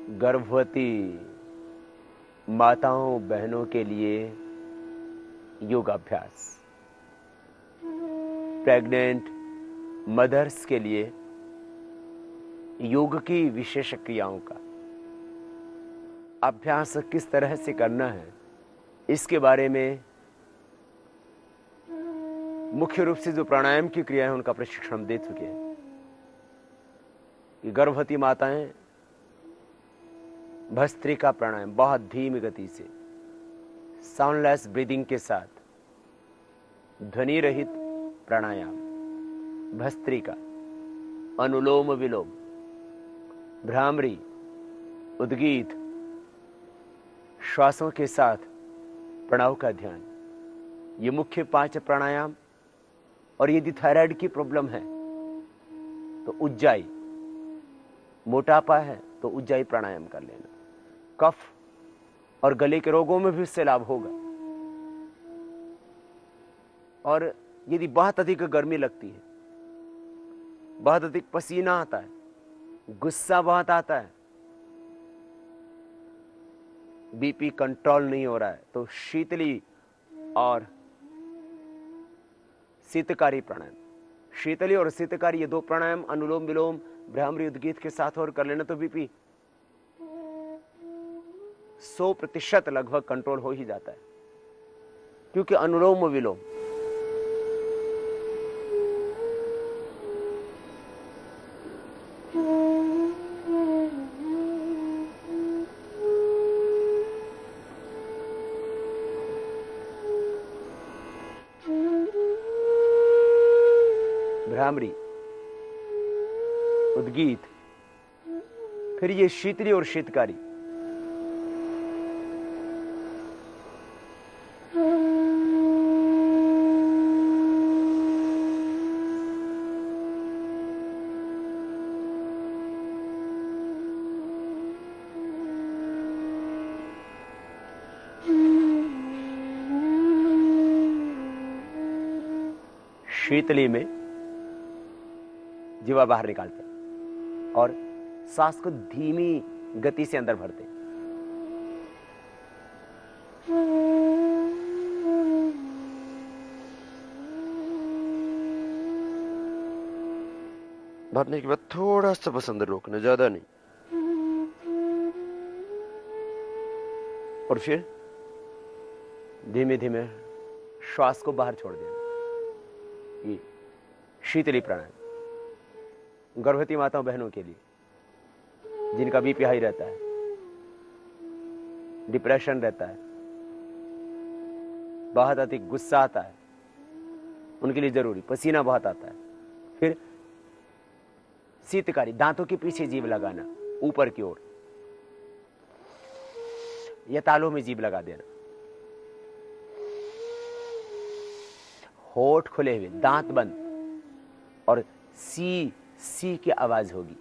गर्भवती माताओं बहनों के लिए योगाभ्यास, प्रेग्नेंट मदर्स के लिए योग की विशेष क्रियाओं का अभ्यास किस तरह से करना है, इसके बारे में मुख्य रूप से जो प्राणायाम की क्रिया है उनका प्रशिक्षण हम दे चुके हैं। कि गर्भवती माताएं भस्त्रिका प्राणायाम बहुत धीमी गति से साउंडलेस ब्रीदिंग के साथ ध्वनि रहित प्राणायाम, भस्त्रिका, अनुलोम विलोम, भ्रामरी, उद्गीत, श्वासों के साथ प्रणव का ध्यान, ये मुख्य 5 प्राणायाम। और यदि थायराइड की प्रॉब्लम है तो उज्जाई, मोटापा है तो उज्जाई प्राणायाम कर लेना। कफ और गले के रोगों में भी इससे लाभ होगा। और यदि बहुत अधिक गर्मी लगती है, बहुत अधिक पसीना आता है, गुस्सा बहुत आता है, बीपी कंट्रोल नहीं हो रहा है, तो शीतली और शीतकारी प्राणायाम, शीतली और शीतकारी ये 2 प्राणायाम अनुलोम विलोम भ्रामरी उद्गीत के साथ और कर लेना तो बीपी 100% लगभग कंट्रोल हो ही जाता है। क्योंकि अनुलोम विलोम भ्रामरी उद्गीत, फिर ये शीतली और शीतकारी, शीतली में जीवा बाहर निकालते हैं और सांस को धीमी गति से अंदर भरते हैं। भरने के बाद थोड़ा सा बस अंदर रोकना, ज्यादा नहीं। और फिर धीमे धीमे श्वास को बाहर छोड़ देना। ये शीतली प्राणायाम गर्भवती माताओं बहनों के लिए जिनका बीपी हाई रहता है, डिप्रेशन रहता है, बहुत अधिक गुस्सा आता है, उनके लिए जरूरी, पसीना बहुत आता है। फिर शीतकारी, दांतों के पीछे जीभ लगाना ऊपर की ओर, या तालू में जीभ लगा देना, होठ खुले हुए, दांत बंद, और सी की आवाज होगी।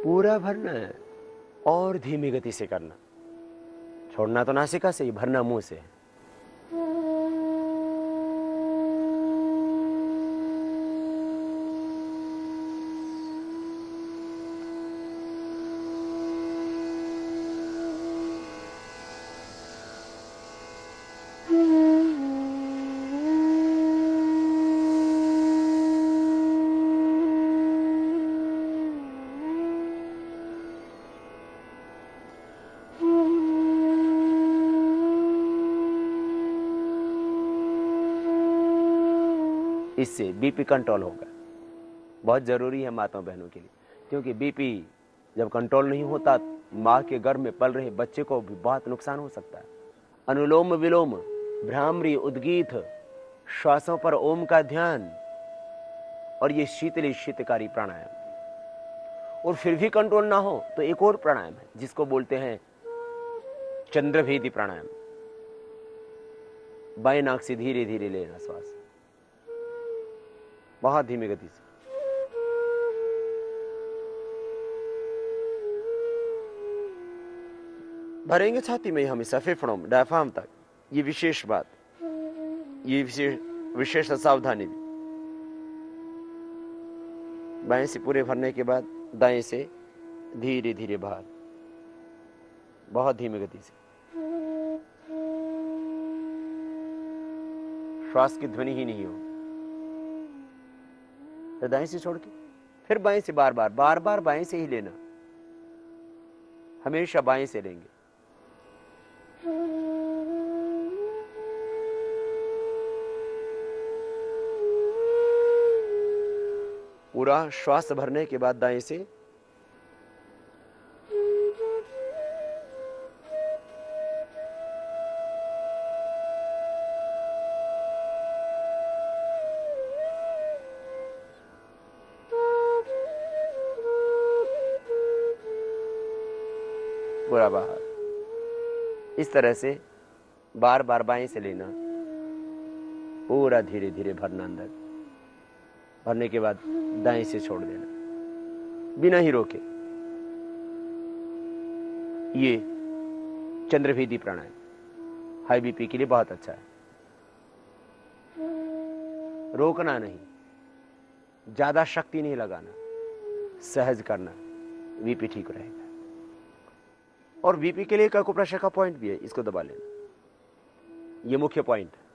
पूरा भरना है और धीमी गति से करना, छोड़ना तो नासिका से ही, भरना मुंह से है। इससे बीपी कंट्रोल होगा। बहुत जरूरी है माताओं बहनों के लिए, क्योंकि बीपी जब कंट्रोल नहीं होता, मां के गर्भ में पल रहे बच्चे को भी बहुत नुकसान हो सकता है। अनुलोम विलोम, भ्रामरी, उद्गीत, श्वासों पर ओम का ध्यान और ये शीतली शीतकारी प्राणायाम। और फिर भी कंट्रोल ना हो तो एक और प्राणायाम है जिसको बोलते हैं चंद्रभेदी प्राणायाम। बाएं नाक से धीरे धीरे लेना श्वास, बहुत धीमी गति से। भरेंगे छाती में हमेशा, फेफड़ों में, डायफ्राम तक, ये विशेष बात। ये विशेष सावधानी भी। बाएं से पूरे भरने के बाद दाएं से धीरे धीरे बाहर, बहुत धीमी गति से। श्वास की ध्वनि ही नहीं हो। तो दाएं से छोड़ के फिर बाएं से बार बार बाएं से ही लेना, हमेशा बाएं से लेंगे। पूरा श्वास भरने के बाद दाएं से पूरा बाहर। इस तरह से बार बार बाएं से लेना, पूरा धीरे धीरे भरना अंदर। भरने के बाद दाएं से छोड़ देना बिना ही रोके। ये चंद्रभेदी प्राणायाम हाई बीपी के लिए बहुत अच्छा है। रोकना नहीं, ज्यादा शक्ति नहीं लगाना, सहज करना, बीपी ठीक रहेगा। और बीपी के लिए एक एक्यूप्रेशर का पॉइंट भी है, इसको दबा लेना, ये मुख्य पॉइंट है।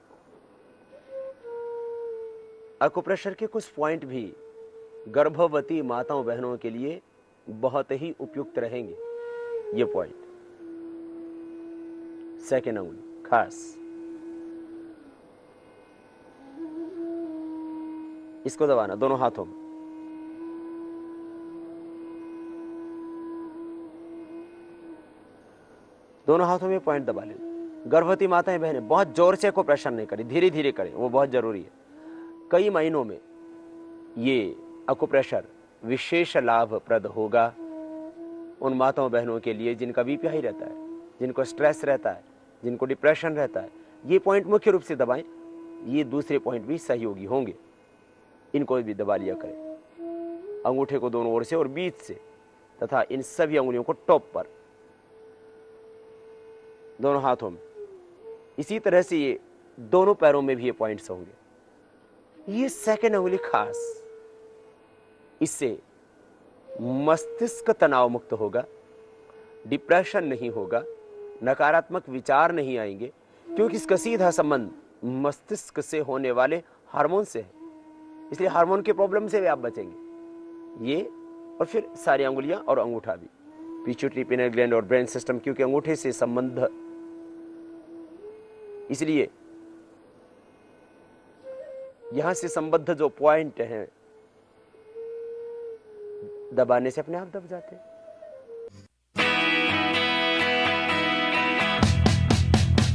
एक्यूप्रेशर के कुछ पॉइंट भी गर्भवती माताओं बहनों के लिए बहुत ही उपयुक्त रहेंगे। ये पॉइंट, सेकेंड अंगुली खास, इसको दबाना दोनों हाथों में। दोनों हाथों में पॉइंट दबा लेना। गर्भवती माताएं बहनें बहुत जोर से एक्यूप्रेशर नहीं करें, धीरे धीरे करें, वो बहुत जरूरी है। कई महीनों में ये एक्यूप्रेशर विशेष लाभप्रद होगा उन माताओं बहनों के लिए जिनका बीपी हाई रहता है, जिनको स्ट्रेस रहता है, जिनको डिप्रेशन रहता है। ये पॉइंट मुख्य रूप से दबाएं, ये दूसरे पॉइंट भी सहयोगी होंगे, इनको भी दबा लिया करें। अंगूठे को दोनों ओर से और बीच से, तथा इन सभी अंगुलियों को टॉप पर, दोनों हाथों में। इसी तरह से ये दोनों पैरों में भी ये पॉइंट्स होंगे। ये सेकंड अंगुली खास, इससे मस्तिष्क तनाव मुक्त होगा, डिप्रेशन नहीं होगा, नकारात्मक विचार नहीं आएंगे, क्योंकि इसका सीधा संबंध मस्तिष्क से होने वाले हार्मोन से है। इसलिए हार्मोन के प्रॉब्लम से भी आप बचेंगे। ये और फिर सारी अंगुलियां और अंगूठा भी, पिट्यूटरी, पिनियल ग्लैंड और ब्रेन सिस्टम, क्योंकि अंगूठे से संबंध, इसलिए यहां से संबद्ध जो पॉइंट हैं दबाने से अपने आप दब जाते हैं।